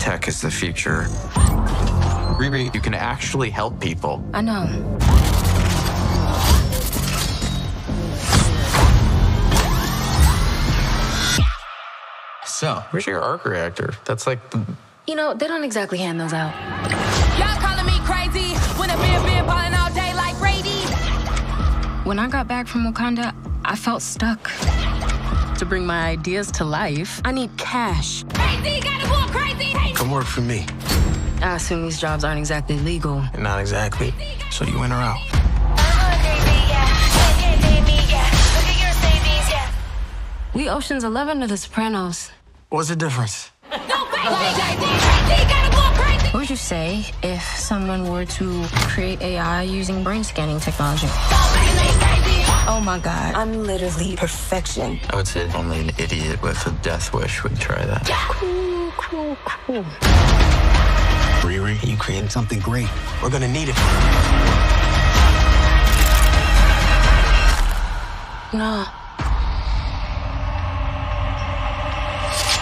Tech is the future. Riri, you can actually help people. I know. So, where's your arc reactor? That's like the... You know, they don't exactly hand those out. Y'all calling me crazy when I've been balling all day like Brady. When I got back from Wakanda, I felt stuck. To bring my ideas to life, I need cash. Crazy, gotta go crazy. Come work for me. I assume these jobs aren't exactly legal. Not exactly. So you in or out? We Ocean's 11 or The Sopranos? What's the difference? What would you say if someone were to create AI using brain scanning technology? Oh my God, I'm literally perfection. I would say only an idiot with a death wish would try that. Cool. Riri, you created something great. We're gonna need it. No.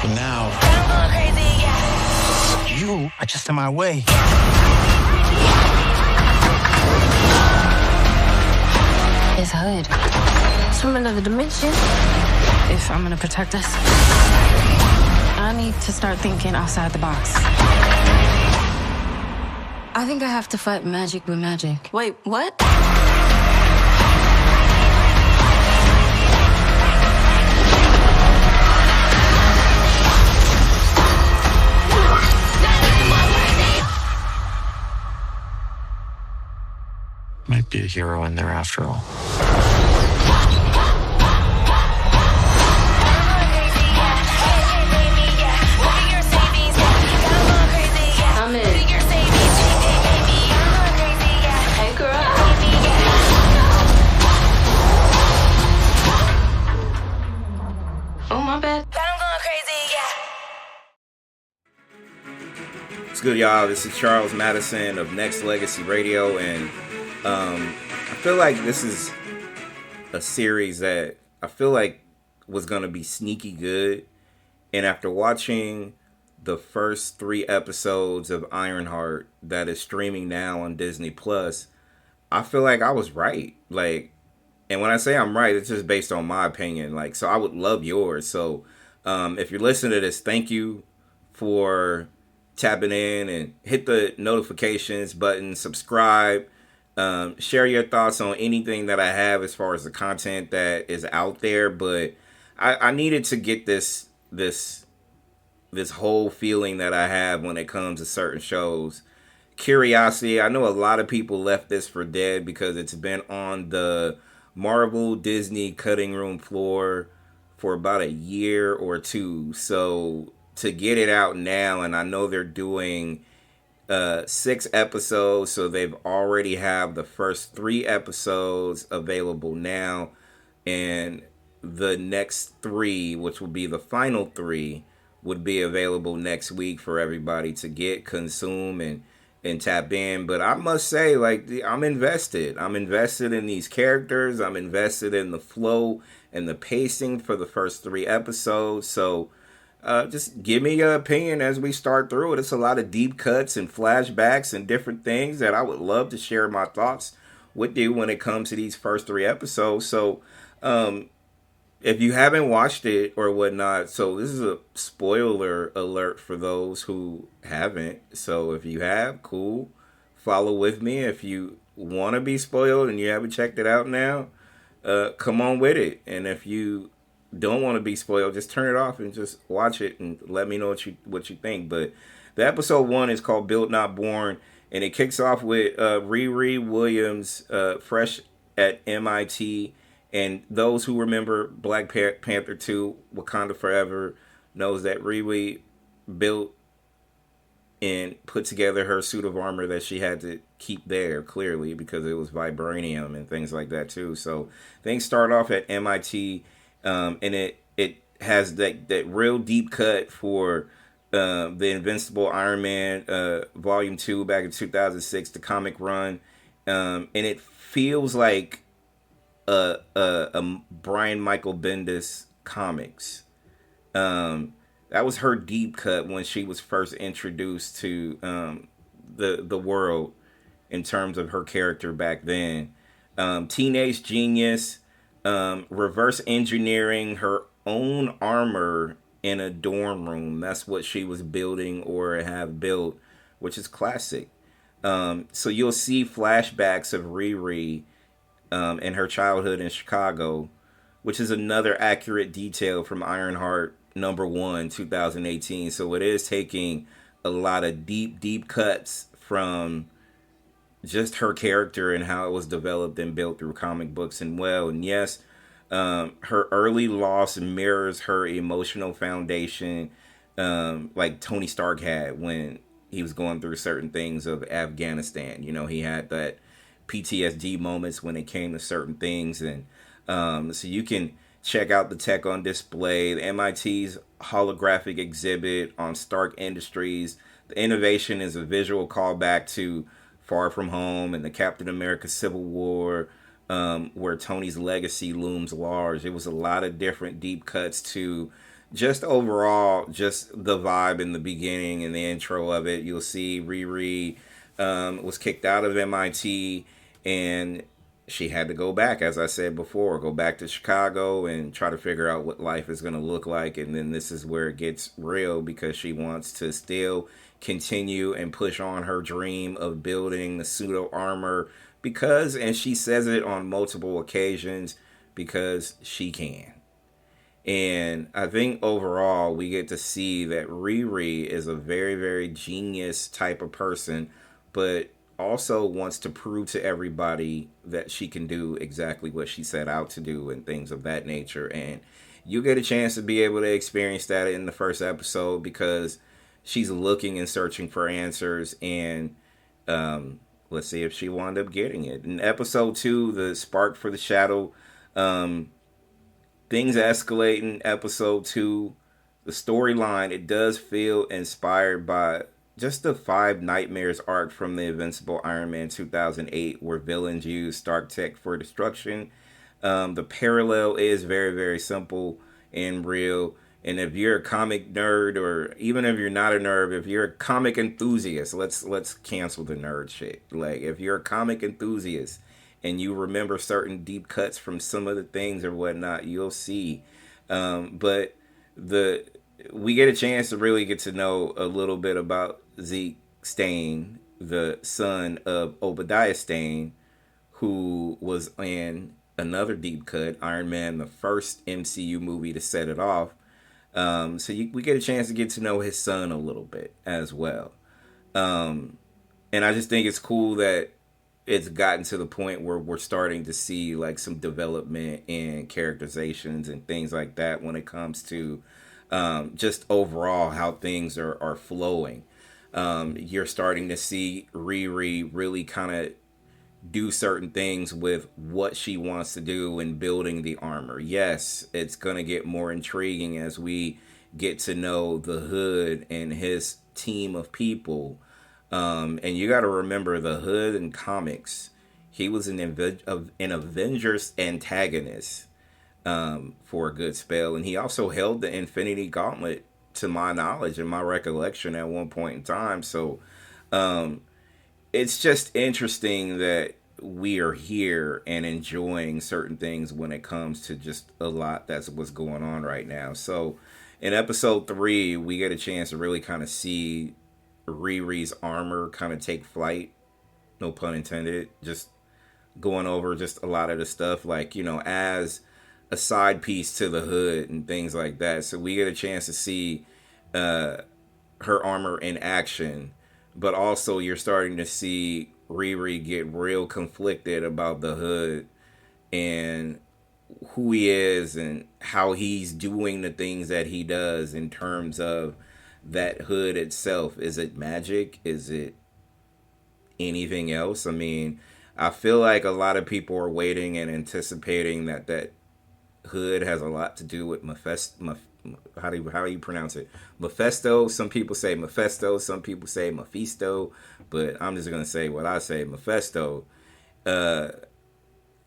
But now, you are just in my way. It's Hood. It's from another dimension. If I'm gonna protect us, I need to start thinking outside the box. I think I have to fight magic with magic. Wait, what? Might be a hero in there after all. I'm in. Hey, girl. Oh, my bad. What's good, y'all? This is Charles Madison of Nexxlegacy Radio, and I feel like this is a series that I feel like was going to be sneaky good. And after watching the first 3 episodes of Ironheart that is streaming now on Disney Plus, I feel like I was right. Like, and when I say I'm right, it's just based on my opinion. Like, so I would love yours. So if you're listening to this, thank you for tapping in, and hit the notifications button, subscribe. Share your thoughts on anything that I have as far as the content that is out there. But I needed to get this whole feeling that I have when it comes to certain shows. Curiosity. I know a lot of people left this for dead because it's been on the Marvel Disney cutting room floor for about a year or two. So to get it out now, and I know they're doing 6 episodes, so they've already have the first 3 episodes available now, and the next 3, which will be the final 3, would be available next week for everybody to get, consume, and tap in. But I must say, like, I'm invested in these characters. I'm invested in the flow and the pacing for the first 3 episodes. So just give me your opinion as we start through it. It's a lot of deep cuts and flashbacks and different things that I would love to share my thoughts with you when it comes to these first 3 episodes. So if you haven't watched it or whatnot, so this is a spoiler alert for those who haven't. So if you have, cool, follow with me. If you want to be spoiled and you haven't checked it out now, come on with it. And if you don't want to be spoiled, just turn it off and just watch it and let me know what you think. But the episode 1 is called Built Not Born, and it kicks off with Riri Williams, fresh at MIT. And those who remember Black Panther 2, Wakanda Forever, knows that Riri built and put together her suit of armor that she had to keep there, clearly, because it was vibranium and things like that too. So things start off at MIT. And it has that real deep cut for the Invincible Iron Man Volume 2 back in 2006, the comic run. And it feels like a Brian Michael Bendis comics. that was her deep cut when she was first introduced to the world in terms of her character back then. Teenage genius, reverse engineering her own armor in a dorm room. That's what she was building or have built, which is classic. So you'll see flashbacks of Riri in her childhood in Chicago, which is another accurate detail from Ironheart #1, 2018. So it is taking a lot of deep cuts from just her character and how it was developed and built through comic books. And yes, her early loss mirrors her emotional foundation, like Tony Stark had when he was going through certain things of Afghanistan. You know, he had that PTSD moments when it came to certain things. And so you can check out the tech on display, the MIT's holographic exhibit on Stark Industries. The innovation is a visual callback to Far From Home and the Captain America Civil War, where Tony's legacy looms large. It was a lot of different deep cuts to just overall, just the vibe in the beginning and the intro of it. You'll see Riri was kicked out of MIT, and she had to go back, as I said before, go back to Chicago and try to figure out what life is going to look like. And then this is where it gets real, because she wants to still continue and push on her dream of building the pseudo armor because, and she says it on multiple occasions, because she can. And I think overall we get to see that Riri is a very, very genius type of person, but also wants to prove to everybody that she can do exactly what she set out to do and things of that nature. And you get a chance to be able to experience that in the first episode, because she's looking and searching for answers. And let's see if she wound up getting it. In episode 2, the spark for the shadow, things escalate in episode 2. The storyline, it does feel inspired by just the 5 Nightmares arc from the Invincible Iron Man 2008, where villains use Stark tech for destruction. The parallel is very, very simple and real. And if you're a comic nerd, or even if you're not a nerd, if you're a comic enthusiast, let's cancel the nerd shit. Like, if you're a comic enthusiast and you remember certain deep cuts from some of the things or whatnot, you'll see. But we get a chance to really get to know a little bit about Zeke Stane, the son of Obadiah Stane, who was in another deep cut, Iron Man, the first MCU movie to set it off. We get a chance to get to know his son a little bit as well. And I just think it's cool that it's gotten to the point where we're starting to see like some development in characterizations and things like that when it comes to just overall how things are flowing. You're starting to see Riri really kind of do certain things with what she wants to do in building the armor. Yes, it's going to get more intriguing as we get to know the Hood and his team of people. And you got to remember, the Hood in comics, he was an Avengers antagonist for a good spell. And he also held the Infinity Gauntlet, to my knowledge and my recollection, at one point in time. So it's just interesting that we are here and enjoying certain things when it comes to just a lot that's what's going on right now. So in episode 3, we get a chance to really kind of see Riri's armor kind of take flight, no pun intended, just going over just a lot of the stuff, like, you know, as a side piece to the Hood and things like that. So we get a chance to see her armor in action, but also you're starting to see Riri get real conflicted about the Hood and who he is and how he's doing the things that he does in terms of that Hood itself. Is it magic? Is it anything else? I mean, I feel like a lot of people are waiting and anticipating that Hood has a lot to do with how do you pronounce it? Mephisto. Some people say Mephisto. Some people say Mephisto. But I'm just gonna say what I say, Mephisto.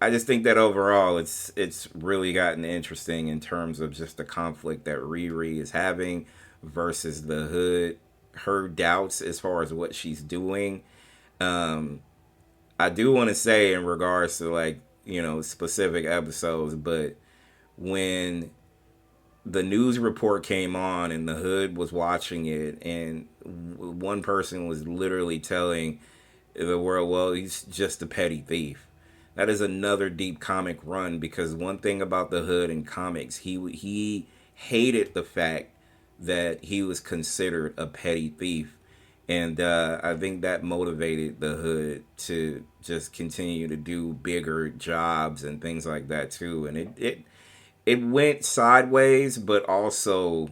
I just think that overall it's really gotten interesting in terms of just the conflict that Riri is having versus the hood, her doubts as far as what she's doing. I do want to say in regards to like, specific episodes, but when the news report came on and the hood was watching it, and one person was literally telling the world, well, he's just a petty thief. That is another deep comic run, because one thing about the hood in comics, he hated the fact that he was considered a petty thief. And I think that motivated the hood to just continue to do bigger jobs and things like that too. And it went sideways, but also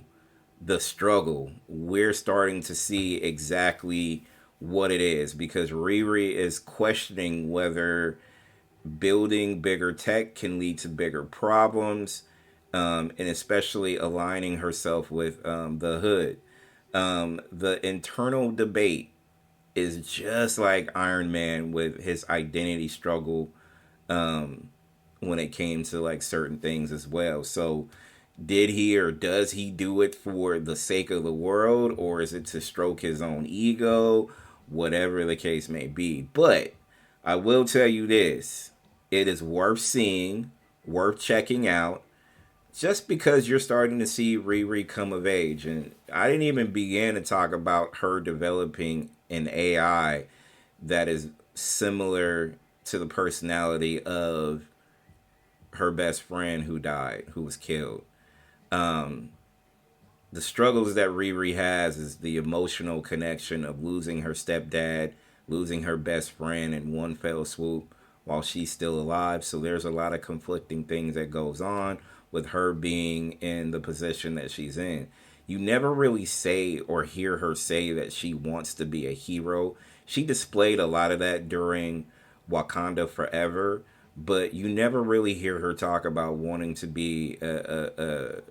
the struggle. We're starting to see exactly what it is, because Riri is questioning whether building bigger tech can lead to bigger problems, and especially aligning herself with the hood. The internal debate is just like Iron Man with his identity struggle when it came to like certain things as well. So did he or does he do it for the sake of the world, or is it to stroke his own ego? Whatever the case may be. But I will tell you this, it is worth seeing, worth checking out, just because you're starting to see Riri come of age. And I didn't even begin to talk about her developing an AI that is similar to the personality of her best friend who died, who was killed. The struggles that Riri has is the emotional connection of losing her stepdad, losing her best friend in one fell swoop while she's still alive. So there's a lot of conflicting things that goes on with her being in the position that she's in. You never really say or hear her say that she wants to be a hero. She displayed a lot of that during Wakanda Forever, but you never really hear her talk about wanting to be a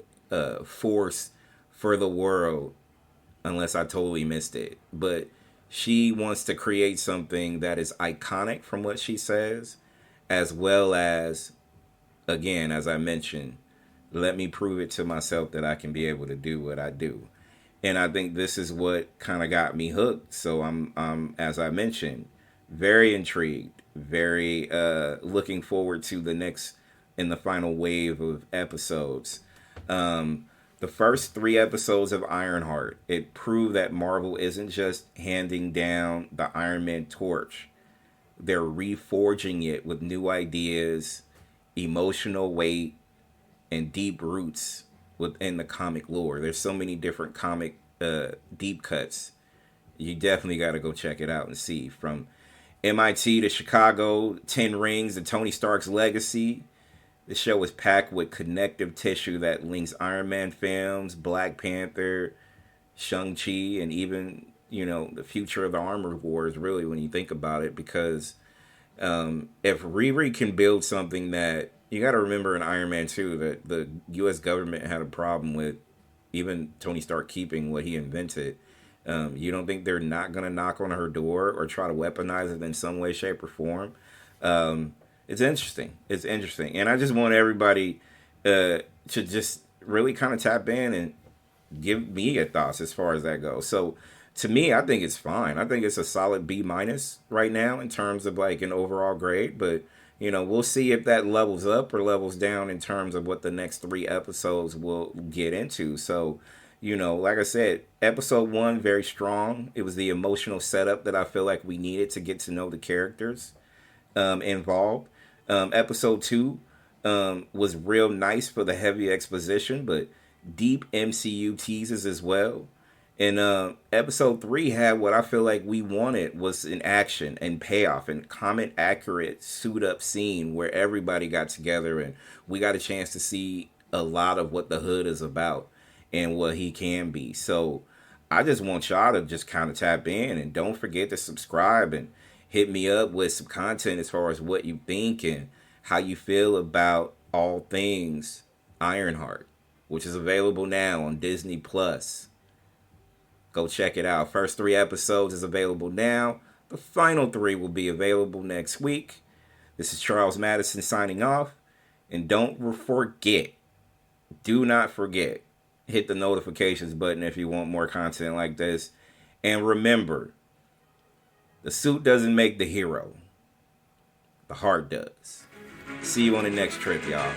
force for the world, unless I totally missed it. But she wants to create something that is iconic from what she says, as well as, again, as I mentioned, let me prove it to myself that I can be able to do what I do. And I think this is what kind of got me hooked. So I'm, as I mentioned, very intrigued, very looking forward to the next and the final wave of episodes. The first 3 episodes of Ironheart, it proved that Marvel isn't just handing down the Iron Man torch. They're reforging it with new ideas, emotional weight, and deep roots within the comic lore. There's so many different comic deep cuts. You definitely got to go check it out and see. From MIT to Chicago, 10 Rings to Tony Stark's legacy. The show is packed with connective tissue that links Iron Man films, Black Panther, Shang-Chi, and even, the future of the Armor Wars, really, when you think about it. Because if Riri can build something that, you got to remember in Iron Man 2 that the U.S. government had a problem with even Tony Stark keeping what he invented. You don't think they're not going to knock on her door or try to weaponize it in some way, shape, or form? It's interesting. It's interesting. And I just want everybody to just really kind of tap in and give me your thoughts as far as that goes. So to me, I think it's fine. I think it's a solid B- right now in terms of like an overall grade. But, we'll see if that levels up or levels down in terms of what the next 3 episodes will get into. So, like I said, episode 1, very strong. It was the emotional setup that I feel like we needed to get to know the characters involved. Episode 2 was real nice for the heavy exposition, but deep MCU teases as well. And episode 3 had what I feel like we wanted, was an action and payoff and comment accurate suit up scene where everybody got together and we got a chance to see a lot of what the hood is about and what he can be. So I just want y'all to just kind of tap in, and don't forget to subscribe and hit me up with some content as far as what you think and how you feel about all things Ironheart, which is available now on Disney Plus. Go check it out. First 3 episodes is available now. The final 3 will be available next week. This is Charles Madison signing off. And don't forget, do not forget, hit the notifications button if you want more content like this. And remember, the suit doesn't make the hero. The heart does. See you on the next trip, y'all.